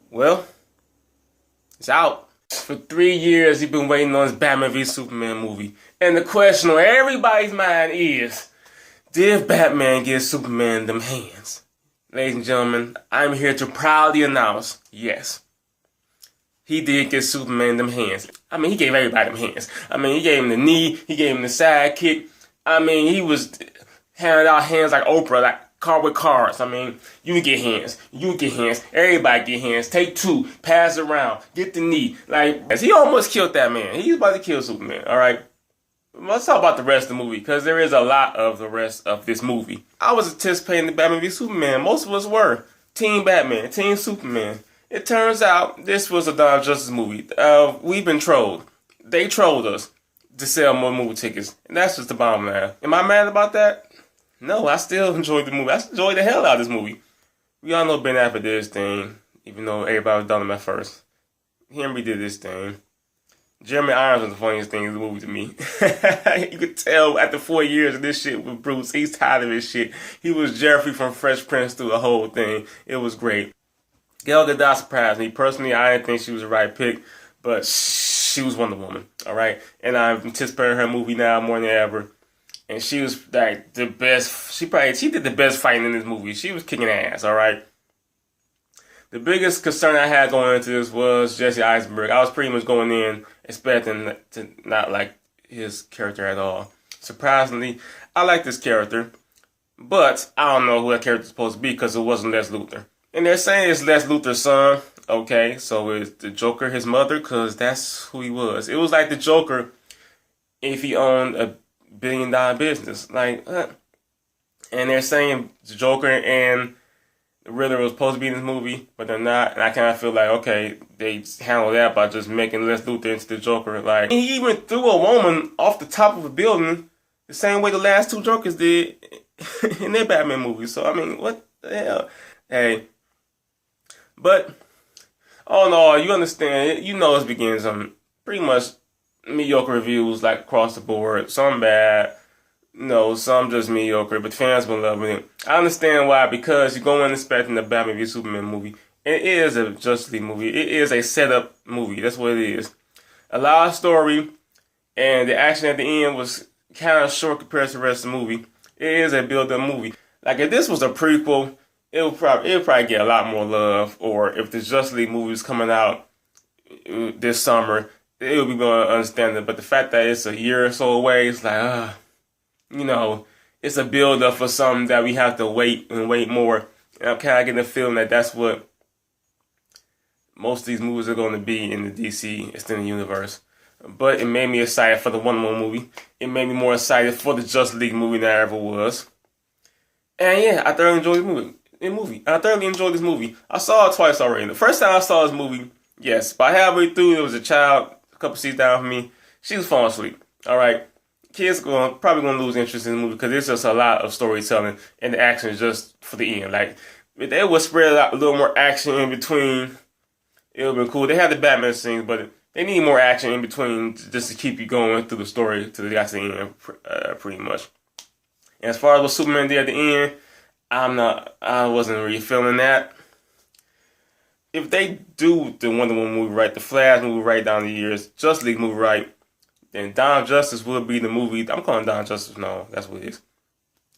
Well, it's out. For 3 years, he's been waiting on his Batman v Superman movie. And the question on everybody's mind is, did Batman give Superman them hands? Ladies and gentlemen, I'm here to proudly announce, yes, he did give Superman them hands. I mean, he gave everybody them hands. I mean, he gave him the knee, he gave him the sidekick. I mean, he was handing out hands like Oprah, like car with cars. I mean, you get hands, you get hands, everybody get hands. Take two, pass around, get the knee. Like, he almost killed that man. He's about to kill Superman, all right? Let's talk about the rest of the movie, because there is a lot of the rest of this movie. I was anticipating the Batman v Superman. Most of us were. Team Batman, Team Superman. It turns out this was a Dawn of Justice movie. We've been trolled. They trolled us to sell more movie tickets. And that's just the bottom line. Am I mad about that? No, I still enjoyed the movie. I enjoyed the hell out of this movie. We all know Ben Affleck did his thing, even though everybody was done him at first. Henry did his thing. Jeremy Irons was the funniest thing in the movie to me. You could tell after 4 years of this shit with Bruce, he's tired of his shit. He was Jeffrey from Fresh Prince through the whole thing. It was great. Gal Gadot surprised me. Personally, I didn't think she was the right pick, but she was Wonder Woman, all right? And I'm anticipating her movie now more than ever. And she was like the best. She did the best fighting in this movie. She was kicking ass, all right? The biggest concern I had going into this was Jesse Eisenberg. I was pretty much going in expecting to not like his character at all. Surprisingly, I like this character, but I don't know who that character is supposed to be because it wasn't Lex Luthor. And they're saying it's Lex Luthor's son. Okay, so is the Joker his mother? Because that's who he was. It was like the Joker if he owned a billion-dollar business. Like, and they're saying the Joker and the Riddler was supposed to be in this movie, but they're not. And I kind of feel like, okay, they handled that by just making Lex Luthor into the Joker. Like, he even threw a woman off the top of a building the same way the last two Jokers did in their Batman movies. So, I mean, what the hell? Hey. But, all in all, you understand, you know it's begins on pretty much mediocre reviews, like, across the board. Some bad. No, some just mediocre, but fans been loving it. I understand why, because you go in expecting the Batman v Superman movie. It is a Justice League movie. It is a setup movie. That's what it is. A lot of story, and the action at the end was kind of short compared to the rest of the movie. It is a build-up movie. Like, if this was a prequel, it would probably get a lot more love. Or if the Justice League movie is coming out this summer, it would be more understandable. But the fact that it's a year or so away, it's like, you know, it's a build-up for something that we have to wait and wait more. And I'm kind of getting the feeling that that's what most of these movies are going to be in the DC extended universe. But it made me excited for the Wonder Woman movie. It made me more excited for the Justice League movie than I ever was. And yeah, I thoroughly enjoyed I thoroughly enjoyed this movie. I saw it twice already. The first time I saw this movie, yes, by halfway through, there was a child a couple seats down from me. She was falling asleep. All right. Kids probably gonna lose interest in the movie because there's just a lot of storytelling and the action is just for the end. Like, if they would spread out a little more action in between, it would have been cool. They had the Batman scenes, but they need more action in between just to keep you going through the story to the end, pretty much. And as far as what Superman did at the end, I wasn't really feeling that. If they do the Wonder Woman movie right, the Flash movie right down the years, Justice League movie right, then Dawn of Justice will be the movie. I'm calling Dawn of Justice. No, that's what it is.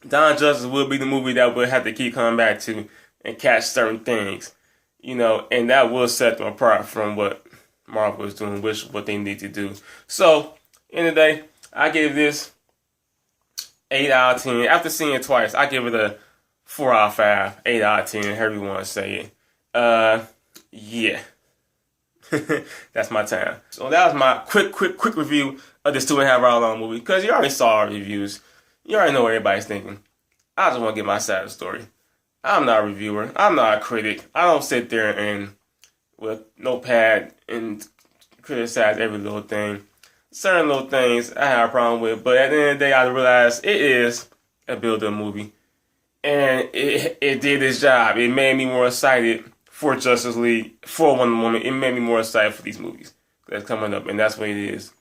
Dawn of Justice will be the movie that we'll have to keep coming back to and catch certain things, you know, and that will set them apart from what Marvel is doing, what they need to do. So, end of the day, I gave this 8 out of 10. After seeing it twice, I give it a 4 out of 5, 8 out of 10, however you want to say it. Yeah. That's my time. So that was my quick review of this 2.5 hour long movie. Because you already saw our reviews. You already know what everybody's thinking. I just want to get my side of the story. I'm not a reviewer. I'm not a critic. I don't sit there and with notepad and criticize every little thing. Certain little things I have a problem with. But at the end of the day, I realized it is a build-up movie. And it did its job. It made me more excited for Justice League, for Wonder Woman. It made me more excited for these movies that's coming up, and that's what it is.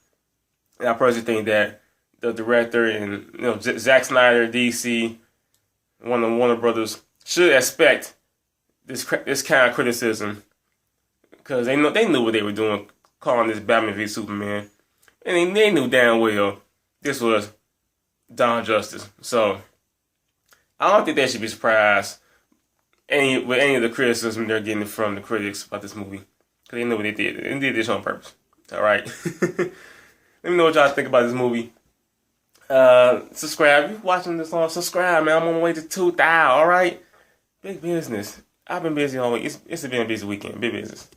And I personally think that the director and Zack Snyder, DC, Warner Brothers should expect this kind of criticism because they knew what they were doing, calling this Batman v Superman, and they knew damn well this was Dawn of Justice. So I don't think they should be surprised with any of the criticism they're getting from the critics about this movie, because they know what they did. They did this on purpose. All right. Let me know what y'all think about this movie. Subscribe. If you're watching this on, subscribe, man. I'm on my way to 2,000. All right. Big business. I've been busy all week. It's been a busy weekend. Big business.